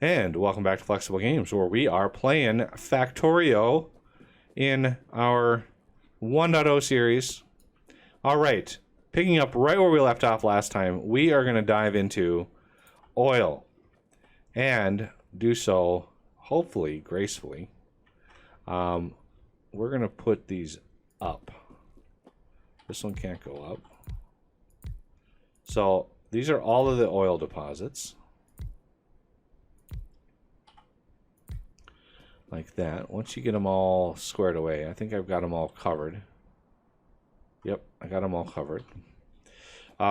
And welcome back to Flexible Games, where we are playing Factorio in our 1.0 series. All right, picking up right where we left off last time, we are going to dive into oil and do so hopefully gracefully. We're going to put these up. This one can't go up. So these are all of the oil deposits. Like that. Once you get them all squared away, I think I've got them all covered. Yep, I got them all covered.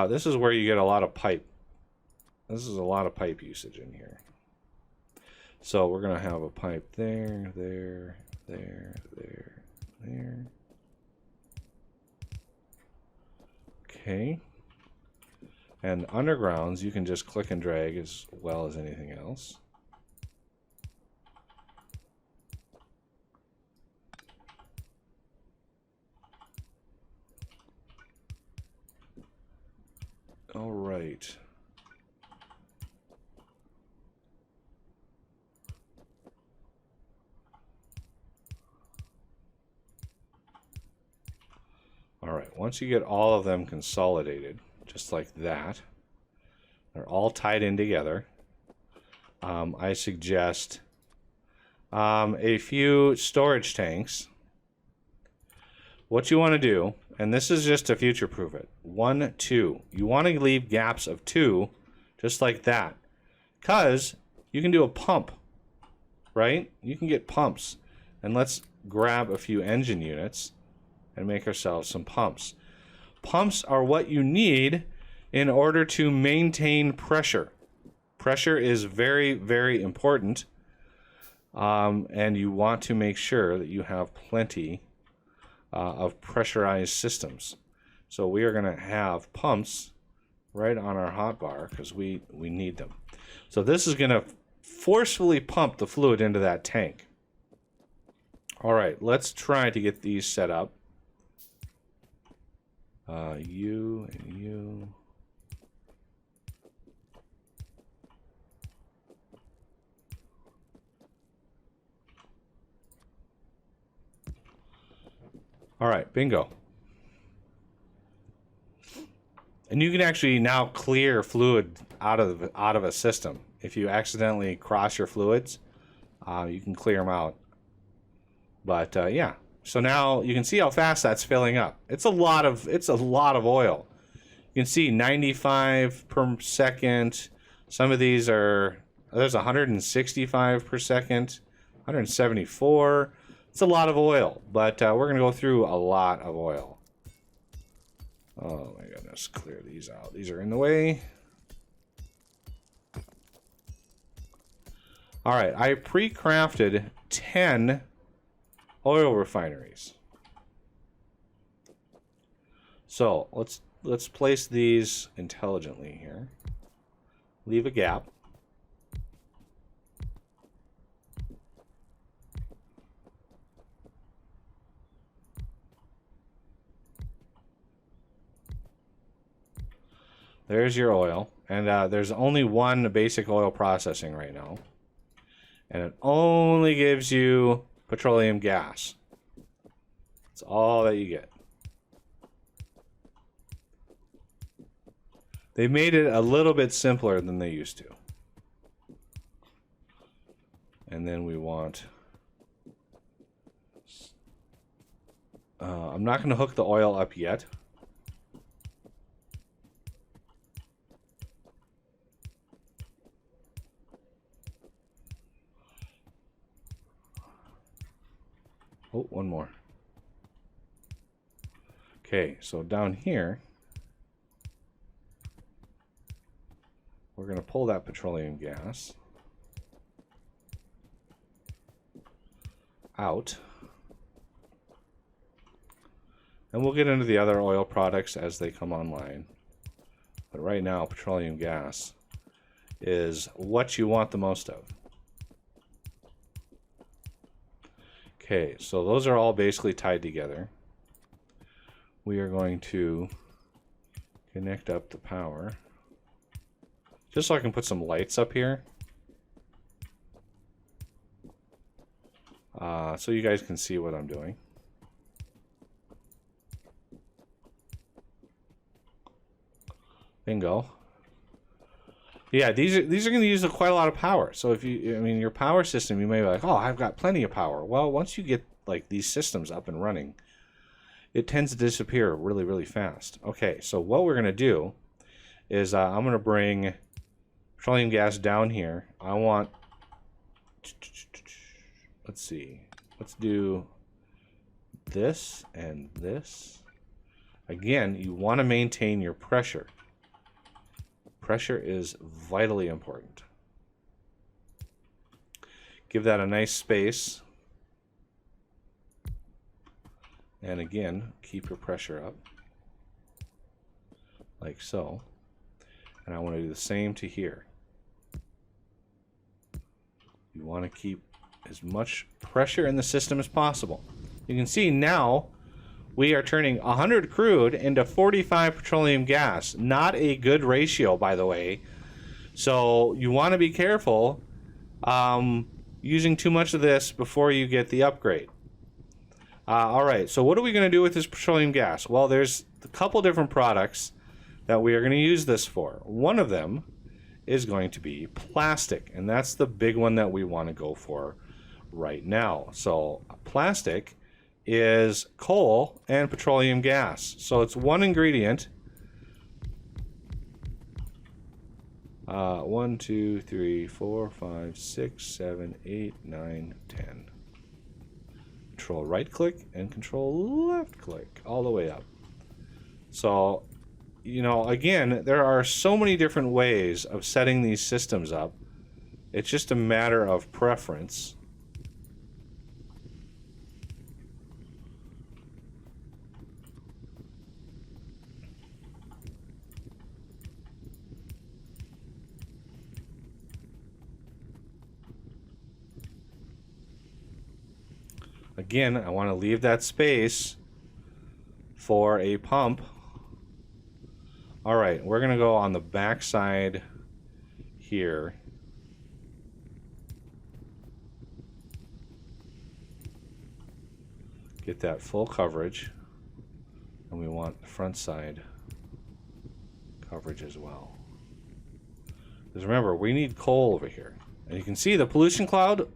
This is where you get a lot of pipe. This is a lot of pipe usage in here. So we're going to have a pipe there, there, there, there, there. Okay. And undergrounds, you can just click and drag as well as anything else. All right. All right, once you get all of them consolidated, just like that, they're all tied in together. I suggest a few storage tanks. What you want to do, and this is just to future-proof it, 1, 2. You want to leave gaps of 2, just like that, because you can do a pump, right? You can get pumps, and let's grab a few engine units and make ourselves some pumps. Pumps are what you need in order to maintain pressure. Pressure is very, very important, and you want to make sure that you have plenty of pressurized systems. So we are going to have pumps right on our hotbar because we need them. So this is going to forcefully pump the fluid into that tank. All right, let's try to get these set up. You and you. All right, bingo. And you can actually now clear fluid out of a system. If you accidentally cross your fluids, you can clear them out. But yeah, so now you can see how fast that's filling up. It's a lot of oil. You can see 95 per second. Some of these are, there's 165 per second, 174. It's a lot of oil, but we're going to go through a lot of oil. Oh my goodness, clear these out. These are in the way. All right, I pre-crafted 10 oil refineries. So let's place these intelligently here. Leave a gap. There's your oil, and there's only one basic oil processing right now, and it only gives you petroleum gas. That's all that you get. They made it a little bit simpler than they used to. And then we want... I'm not going to hook the oil up yet. Oh, one more. Okay, so down here, we're going to pull that petroleum gas out. And we'll get into the other oil products as they come online. But right now, petroleum gas is what you want the most of. Okay, so those are all basically tied together. We are going to connect up the power. Just so I can put some lights up here. so you guys can see what I'm doing. Bingo. Yeah, these are going to use quite a lot of power. So if you, I mean, your power system, you may be like, oh, I've got plenty of power. Well, once you get like these systems up and running, it tends to disappear really, really fast. Okay, so what we're going to do is I'm going to bring petroleum gas down here. I want, let's see, let's do this and this. Again, you want to maintain your pressure. Pressure is vitally important. Give that a nice space. And again, keep your pressure up. Like so. And I want to do the same to here. You want to keep as much pressure in the system as possible. You can see now we are turning 100 crude into 45 petroleum gas. Not a good ratio, by the way. So you want to be careful using too much of this before you get the upgrade. All right, so what are we going to do with this petroleum gas? Well, there's a couple different products that we are going to use this for. One of them is going to be plastic, and that's the big one that we want to go for right now. So plastic is coal and petroleum gas. So it's one ingredient. 1, 2, 3, 4, 5, 6, 7, 8, 9, 10. Control right click and control left click all the way up. So, you know, again, there are so many different ways of setting these systems up. It's just a matter of preference. Again, I want to leave that space for a pump. All right, we're going to go on the back side here. Get that full coverage. And we want the front side coverage as well. Because remember, we need coal over here. And you can see the pollution cloud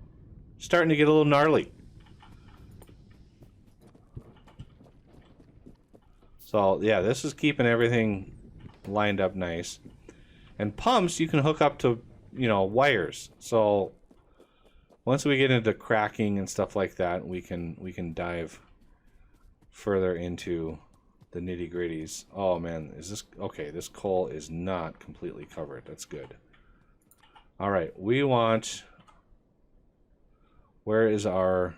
starting to get a little gnarly. So yeah, this is keeping everything lined up nice. And pumps you can hook up to, you know, wires. So once we get into cracking and stuff like that, we can dive further into the nitty-gritties. Oh man, is this okay? This coal is not completely covered. That's good. All right, we want, where is our,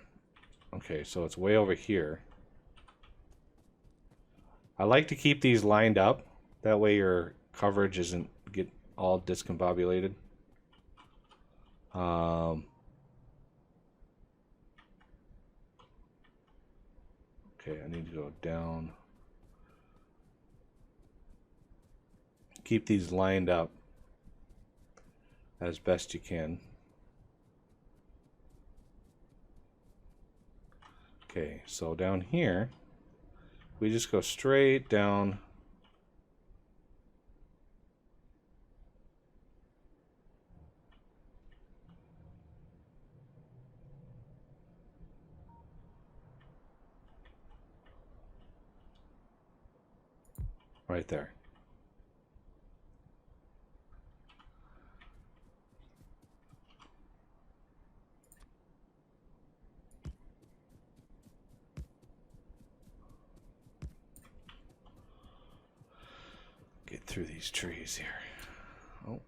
okay, so it's way over here. I like to keep these lined up. That way your coverage isn't get all discombobulated. Okay, I need to go down. Keep these lined up as best you can. Okay, so down here, we just go straight down. Right there. Get through these trees here. Oh.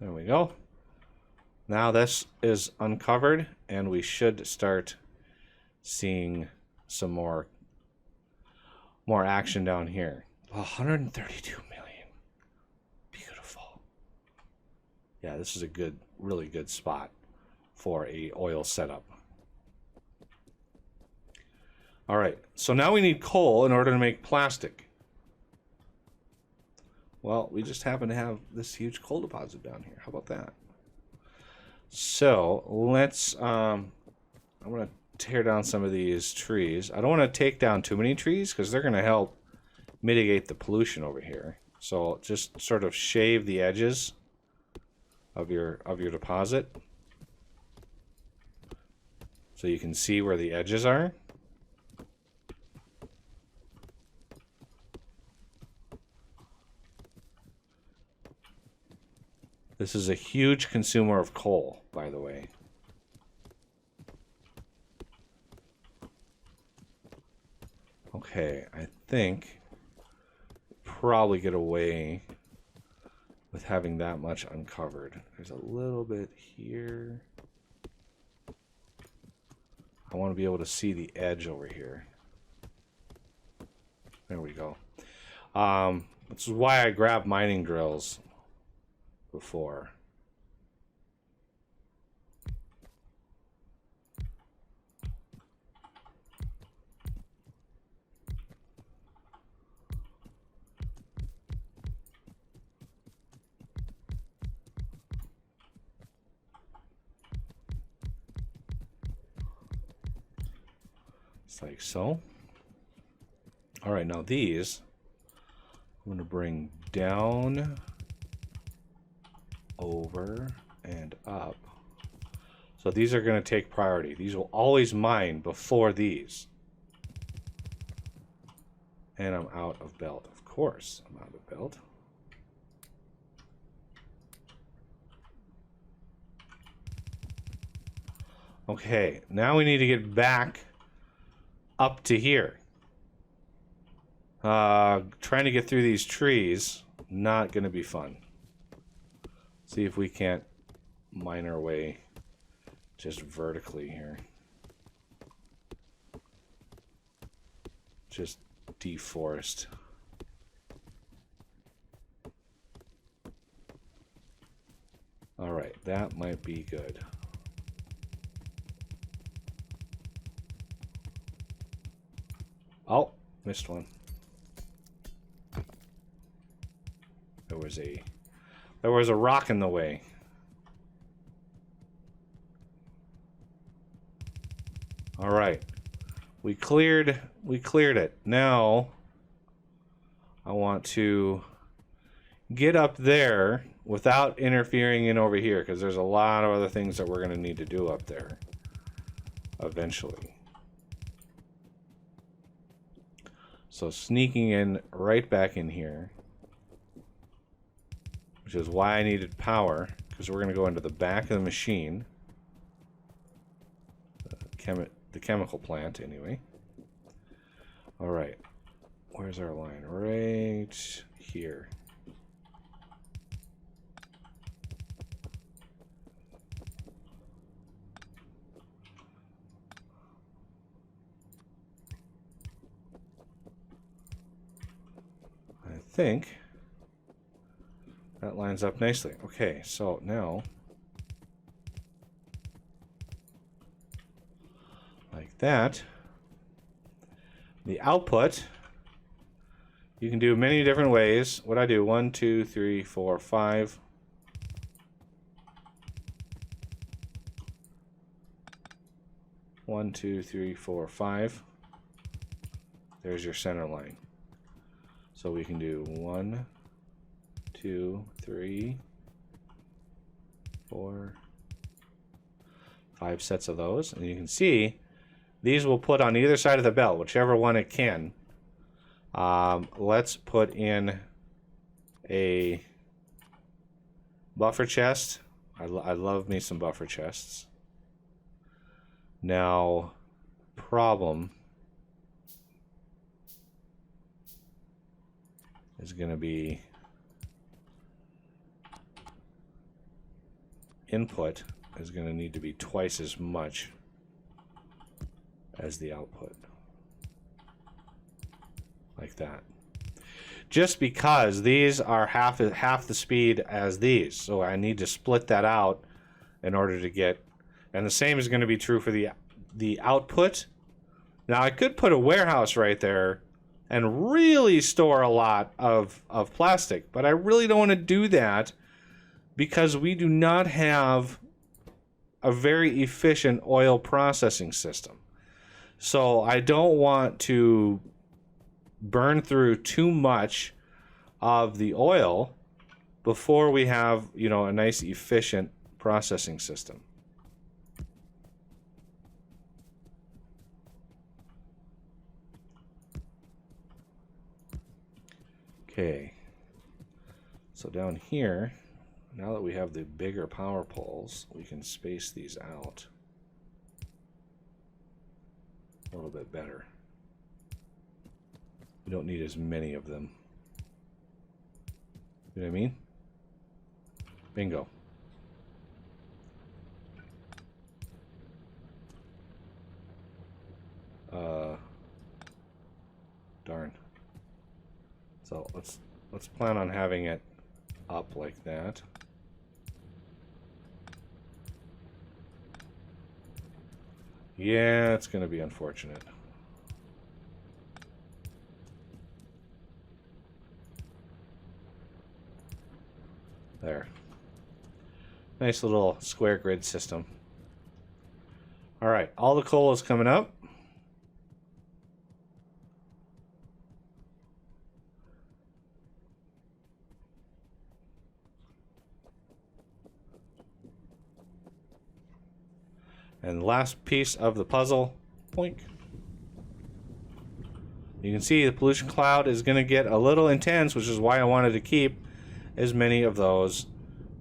There we go. Now this is uncovered and we should start seeing some more action down here. 132 million. Beautiful. Yeah, this is a good, really good spot for a oil setup. All right, so now we need coal in order to make plastic. Well, we just happen to have this huge coal deposit down here. How about that? So let's, I'm going to tear down some of these trees. I don't want to take down too many trees because they're going to help mitigate the pollution over here. So just sort of shave the edges of your deposit so you can see where the edges are. This is a huge consumer of coal, by the way. Okay, I think probably get away with having that much uncovered. There's a little bit here. I want to be able to see the edge over here. There we go. This is why I grabbed mining drills before. Just like so. All right, now these I'm going to bring down, over, and up. So these are going to take priority. These will always mine before these. And I'm out of belt. Of course, I'm out of belt. Okay, now we need to get back up to here. Trying to get through these trees, not going to be fun. See if we can't mine our way just vertically here. Just deforest. All right, that might be good. Oh, missed one. There was a rock in the way. All right. We cleared it. Now I want to get up there without interfering in over here because there's a lot of other things that we're going to need to do up there eventually. So sneaking in right back in here, which is why I needed power, because we're going to go into the back of the machine, the chemical plant anyway. All right, where's our line? Right here. I think that lines up nicely. Okay, so now, like that, the output, you can do many different ways. What I do, 1, 2, 3, 4, 5. One, two, three, four, 5. There's your center line. So we can do 1, 2, 3, 4, 5 sets of those. And you can see these will put on either side of the belt, whichever one it can. Let's put in a buffer chest. I love me some buffer chests. Now, problem is going to be input is going to need to be twice as much as the output. Like that. just because these are half the speed as these. So I need to split that out in order to get, and the same is going to be true for the output. Now I could put a warehouse right there and really store a lot of plastic, but I really don't want to do that because we do not have a very efficient oil processing system. So I don't want to burn through too much of the oil before we have, you know, a nice efficient processing system. Okay, so down here, now that we have the bigger power poles, we can space these out a little bit better. We don't need as many of them. You know what I mean? Bingo. Darn. So let's plan on having it up like that. Yeah, it's going to be unfortunate. There. Nice little square grid system. All right, all the coal is coming up. And the last piece of the puzzle, boink. You can see the pollution cloud is going to get a little intense, which is why I wanted to keep as many of those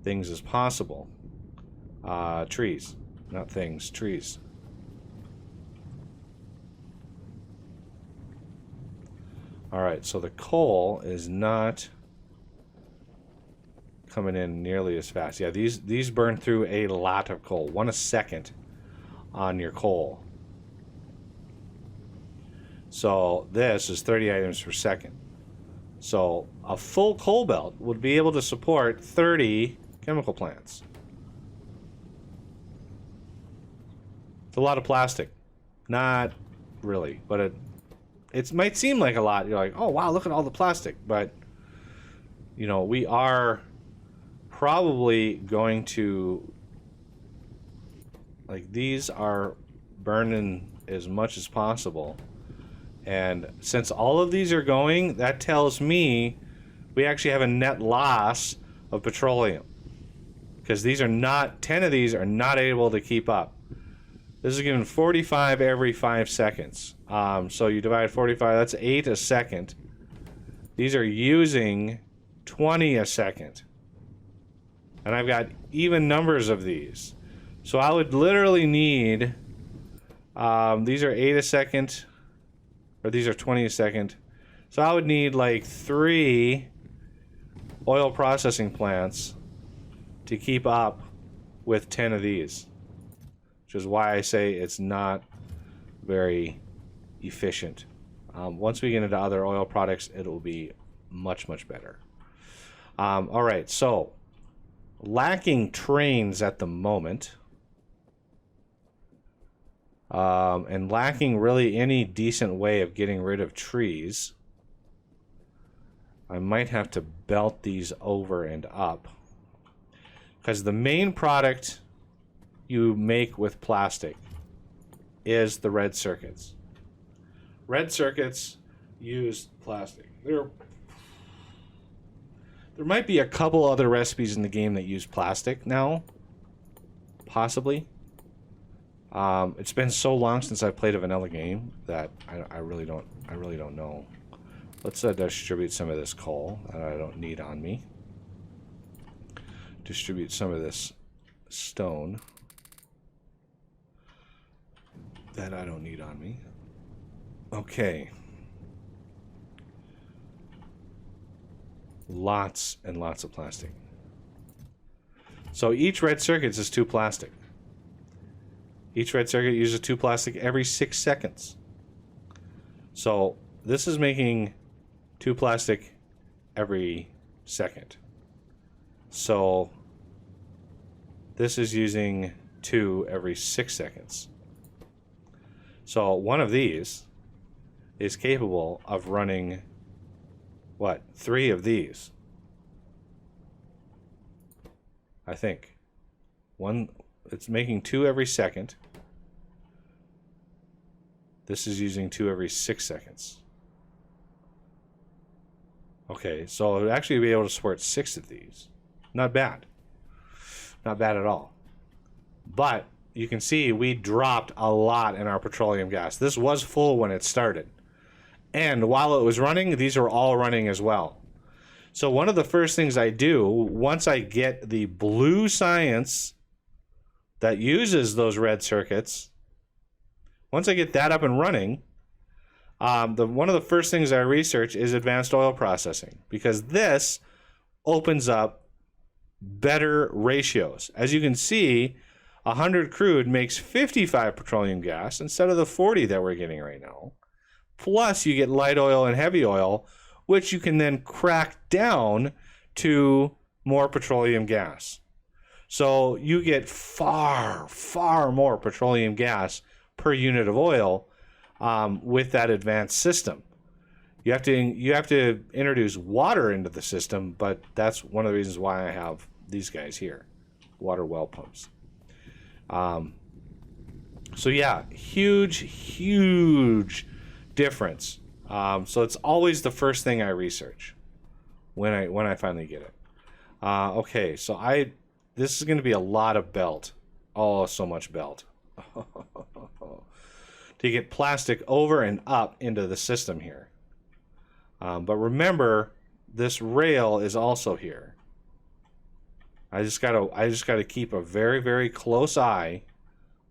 things as possible. Trees, not things, trees. All right, so the coal is not coming in nearly as fast. Yeah, these burn through a lot of coal, 1 a second on your coal. So this is 30 items per second. So a full coal belt would be able to support 30 chemical plants. It's a lot of plastic. Not really, but it might seem like a lot. You're like, oh wow, look at all the plastic. But you know, we are probably going to, like, these are burning as much as possible. And since all of these are going, that tells me we actually have a net loss of petroleum. Because these are not, 10 of these are not able to keep up. This is giving 45 every 5 seconds. So you divide 45, that's 8 a second. These are using 20 a second. And I've got even numbers of these. So I would literally need, these are 8 a second, or these are 20 a second. So I would need like 3 oil processing plants to keep up with 10 of these. Which is why I say it's not very efficient. Once we get into other oil products, it'll be much, much better. All right, so lacking trains at the moment. And lacking really any decent way of getting rid of trees. I might have to belt these over and up. Because the main product you make with plastic is the red circuits. Red circuits use plastic. There might be a couple other recipes in the game that use plastic now. Possibly. It's been so long since I played a vanilla game that I really don't know. Let's distribute some of this coal that I don't need on me. Distribute some of this stone that I don't need on me. Okay. Lots and lots of plastic. So each red circuit is 2 plastic. Each red circuit uses 2 plastic every 6 seconds. So this is making 2 plastic every second. So this is using 2 every 6 seconds. So one of these is capable of running, what, 3 of these? I think. One, it's making 2 every second. This is using 2 every 6 seconds. Okay, so it would actually be able to support 6 of these. Not bad. Not bad at all. But you can see we dropped a lot in our petroleum gas. This was full when it started. And while it was running, these are all running as well. So one of the first things I do, once I get the blue science that uses those red circuits, once I get that up and running, one of the first things I research is advanced oil processing, because this opens up better ratios. As you can see, 100 crude makes 55 petroleum gas instead of the 40 that we're getting right now. Plus, you get light oil and heavy oil, which you can then crack down to more petroleum gas. So you get far, far more petroleum gas per unit of oil with that advanced system. You have to introduce water into the system, but that's one of the reasons why I have these guys here, water well pumps. So yeah, huge difference. So it's always the first thing I research when I finally get it. Okay, so this is going to be a lot of belt. Oh, so much belt. To get plastic over and up into the system here. But remember, this rail is also here. I just gotta keep a very, very close eye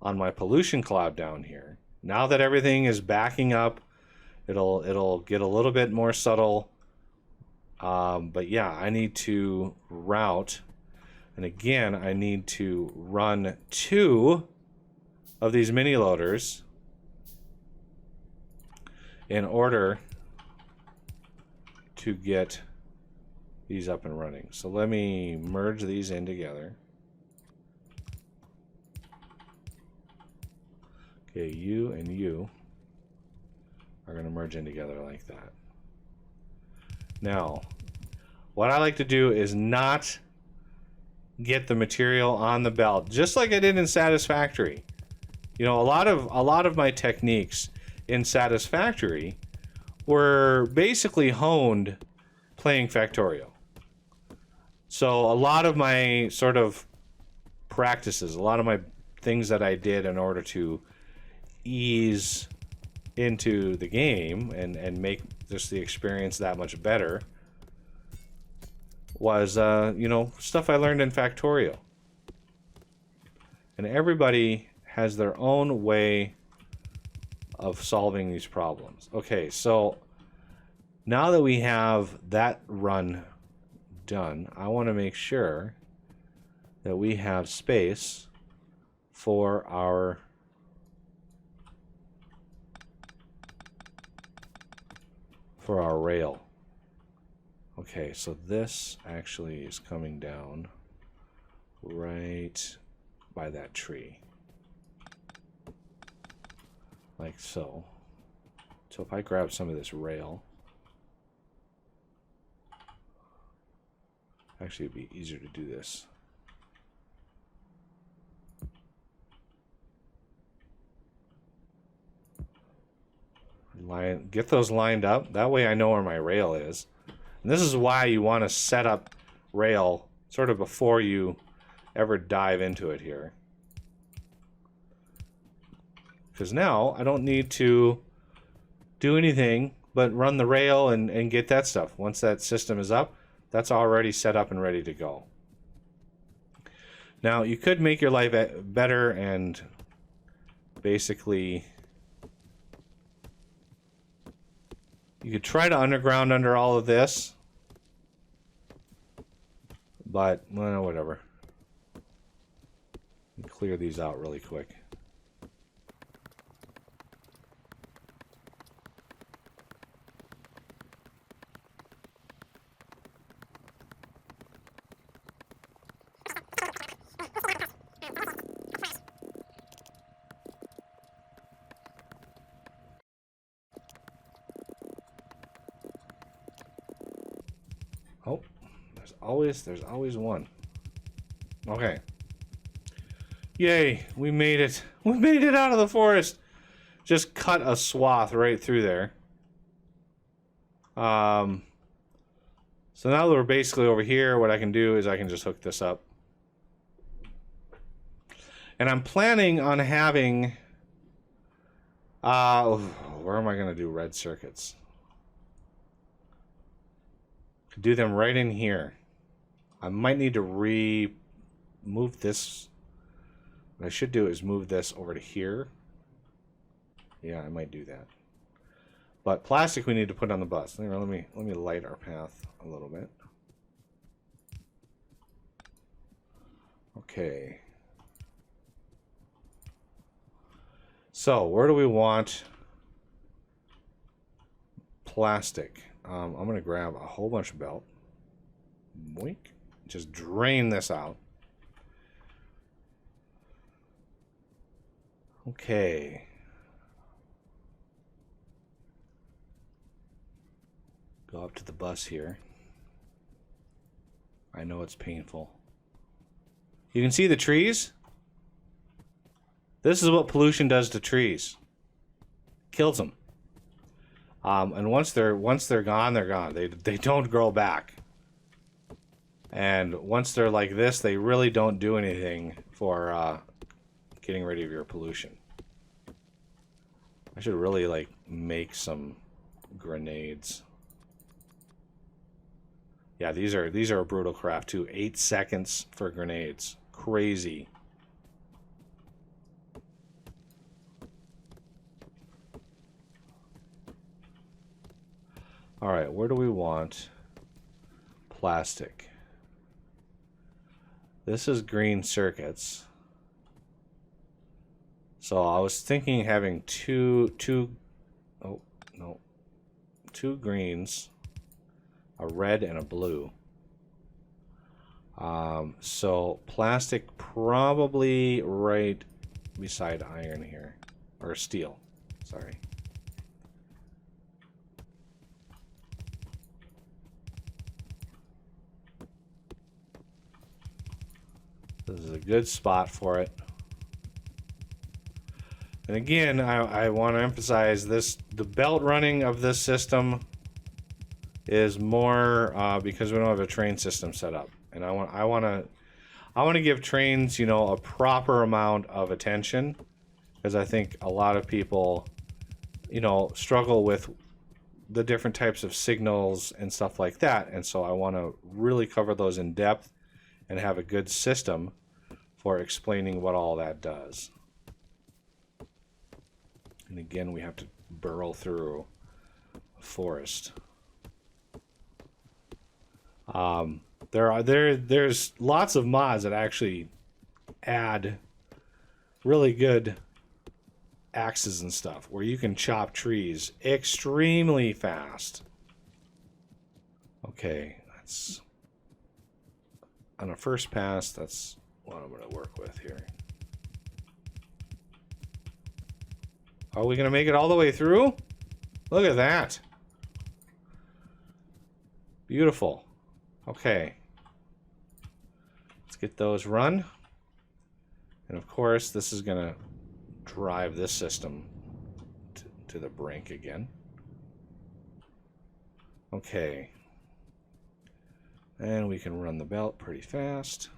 on my pollution cloud down here. Now that everything is backing up, it'll get a little bit more subtle. But yeah, I need to route, and again, I need to run 2 of these mini loaders in order to get these up and running. So let me merge these in together. Okay, you and you are going to merge in together like that. Now, what I like to do is not get the material on the belt, just like I did in Satisfactory. You know, a lot of my techniques in Satisfactory were basically honed playing Factorio. So a lot of my sort of practices, a lot of my things that I did in order to ease into the game and make just the experience that much better was, you know, stuff I learned in Factorio. And everybody has their own way of solving these problems. Okay, so now that we have that run done, I want to make sure that we have space for our rail. Okay, so this actually is coming down right by that tree. Like so. So if I grab some of this rail, actually it'd be easier to do this. Get those lined up. That way I know where my rail is. And this is why you want to set up rail sort of before you ever dive into it here. Because now I don't need to do anything but run the rail and get that stuff. Once that system is up, that's already set up and ready to go. Now you could make your life better and basically you could try to underground under all of this, but well, whatever. Clear these out really quick. Oh, there's always one. Okay. Yay, we made it. We made it out of the forest. Just cut a swath right through there. So now that we're basically over here, what I can do is I can just hook this up. And I'm planning on having... where am I going to do red circuits? Do them right in here. I might need to move this. What I should do is move this over to here. Yeah, I might do that. But plastic we need to put on the bus. Let me light our path a little bit. Okay. So where do we want plastic? I'm going to grab a whole bunch of belt. Boink. Just drain this out. Okay. Go up to the bus here. I know it's painful. You can see the trees? This is what pollution does to trees. Kills them. And once they're gone, they're gone. They don't grow back. And once they're like this, they really don't do anything for getting rid of your pollution. I should really like make some grenades. Yeah, these are a brutal craft too. 8 seconds for grenades. Crazy. All right, where do we want plastic? This is green circuits. So I was thinking having two greens, a red and a blue. So plastic probably right beside iron here, or steel, sorry. This is a good spot for it. And again, I want to emphasize this, the belt running of this system is more because we don't have a train system set up. And I want to give trains, you know, a proper amount of attention, because I think a lot of people, you know, struggle with the different types of signals and stuff like that. And so I want to really cover those in depth and have a good system for explaining what all that does. And again, we have to burrow through a forest. There's lots of mods that actually add really good axes and stuff where you can chop trees extremely fast. Okay, that's on a first pass. That's what I'm going to work with here. Are we going to make it all the way through? Look at that. Beautiful. Okay. Let's get those run. And of course, this is going to drive this system to the brink again. Okay. And we can run the belt pretty fast.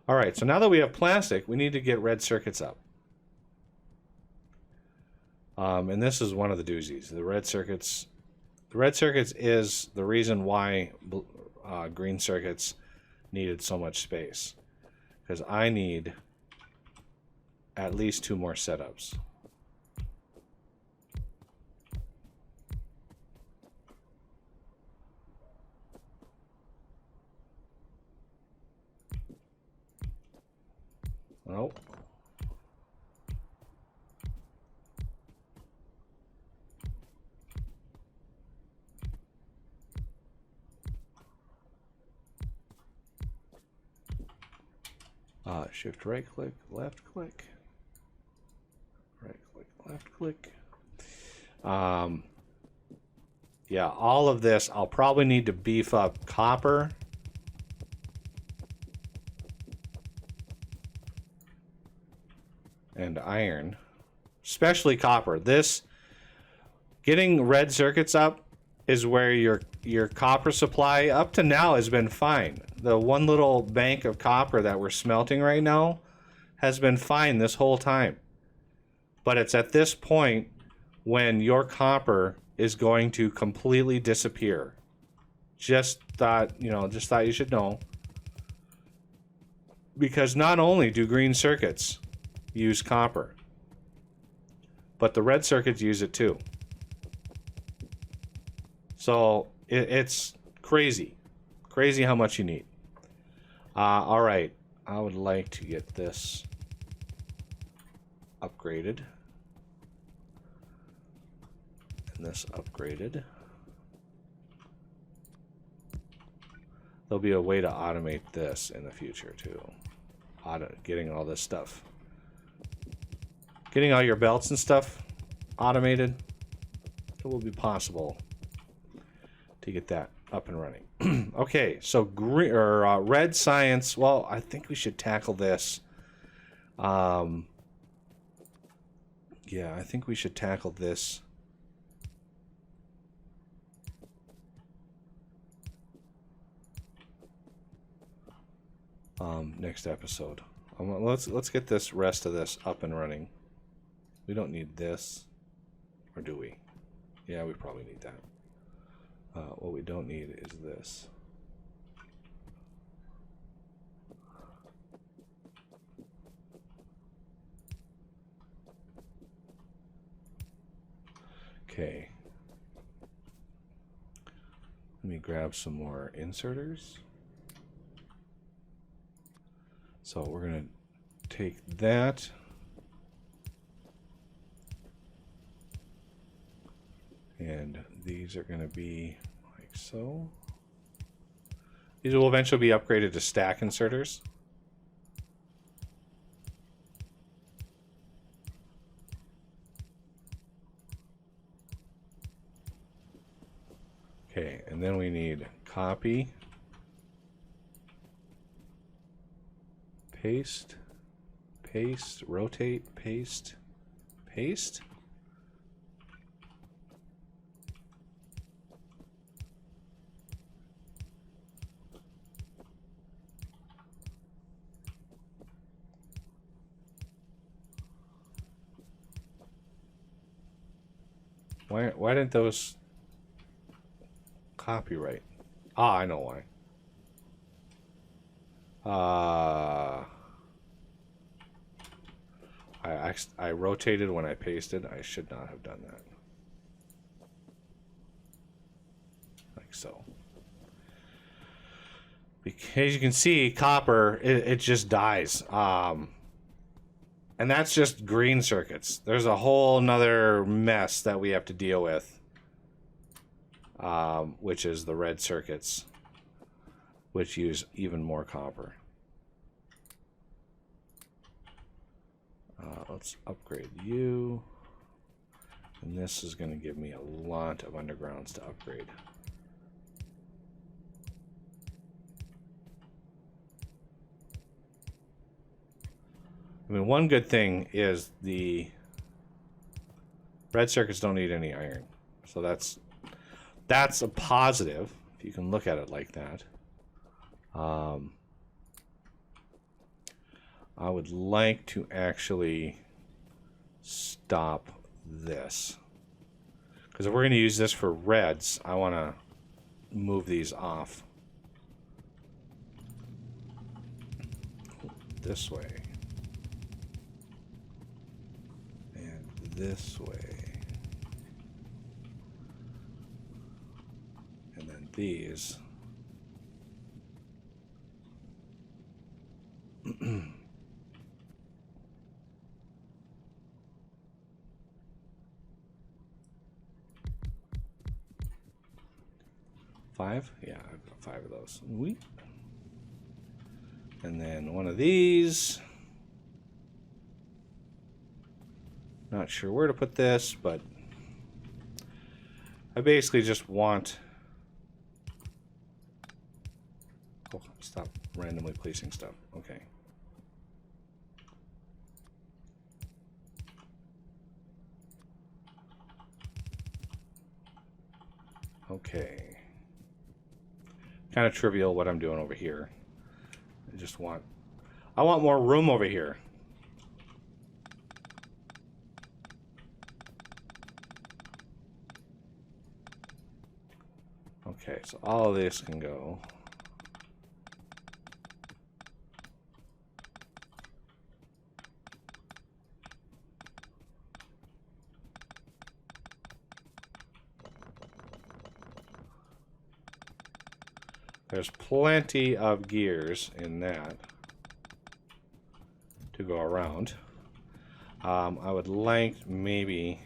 All right, so now that we have plastic, we need to get red circuits up. And this is one of the doozies. The red circuits is the reason why green circuits needed so much space, because I need at least 2 more setups. Oh. Shift right click, left click, right click, left click. Yeah, all of this, I'll probably need to beef up copper. And iron. Especially copper. This, getting red circuits up is where your copper supply up to now has been fine. The one little bank of copper that we're smelting right now has been fine this whole time. But it's at this point when your copper is going to completely disappear. Just thought you should know. Because not only do green circuits use copper, but the red circuits use it too. So it's crazy. Crazy how much you need. All right. I would like to get this upgraded. And this upgraded. There'll be a way to automate this in the future too. Getting all this stuff. Getting all your belts and stuff automated. It will be possible to get that up and running. Okay, so green or red science. Well, I think we should tackle this. Yeah, I think we should tackle this. Next episode. Let's get this rest of this up and running. We don't need this, or do we? Yeah, we probably need that. What we don't need is this. Okay. Let me grab some more inserters. So we're going to take that. And these are going to be like so. These will eventually be upgraded to stack inserters. Okay, and then we need copy, paste, paste, rotate, paste, paste. Why didn't those copyright? Ah, I know why. I rotated when I pasted. I should not have done that. Like so. Because you can see, copper, it just dies. And that's just green circuits. There's a whole nother mess that we have to deal with. Which is the red circuits, which use even more copper. Let's upgrade you. And this is going to give me a lot of undergrounds to upgrade. I mean, one good thing is the red circuits don't need any iron. So that's a positive, if you can look at it like that. I would like to actually stop this. Because if we're going to use this for reds, I want to move these off. This way. And this way. And then these. Five? Yeah, I've got 5 of those. Wheat. And then one of these. Not sure where to put this, but I basically just want... Oh, stop randomly placing stuff. Okay. Okay. Kind of trivial what I'm doing over here. I want more room over here. Okay, so all of this can go. There's plenty of gears in that to go around. I would like maybe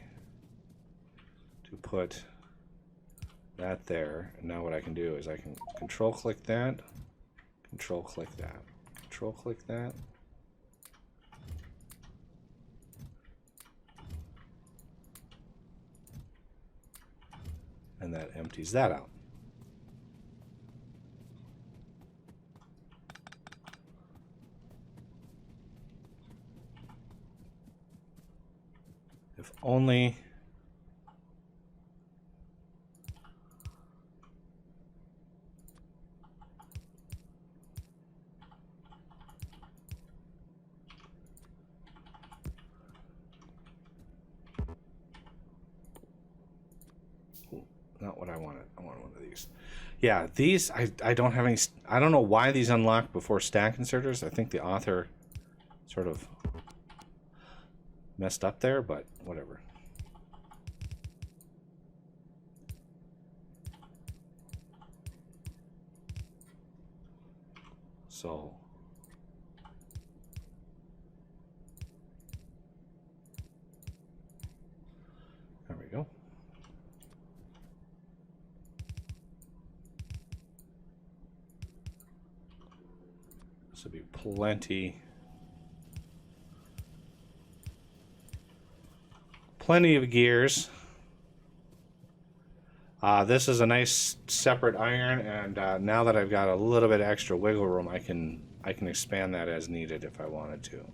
to put that there. And now what I can do is I can control click that, control click that, control click that. And that empties that out. If only not what I wanted. I wanted one of these. Yeah, these I don't have any. I don't know why these unlock before stack inserters. I think the author sort of messed up there, but whatever. So there we go. This will be plenty of gears. This is a nice separate iron, and now that I've got a little bit extra wiggle room, I can expand that as needed if I wanted to.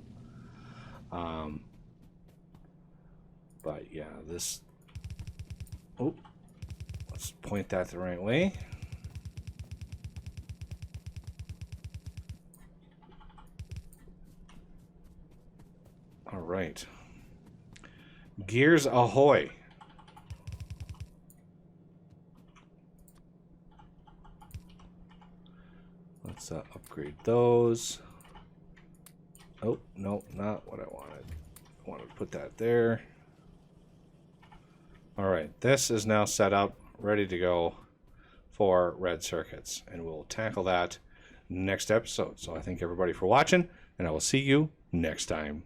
But yeah, this. Oh, let's point that the right way. All right. Gears ahoy. Let's upgrade those. Oh, no, not what I wanted. I wanted to put that there. All right, this is now set up, ready to go for red circuits, and we'll tackle that next episode. So I thank everybody for watching, and I will see you next time.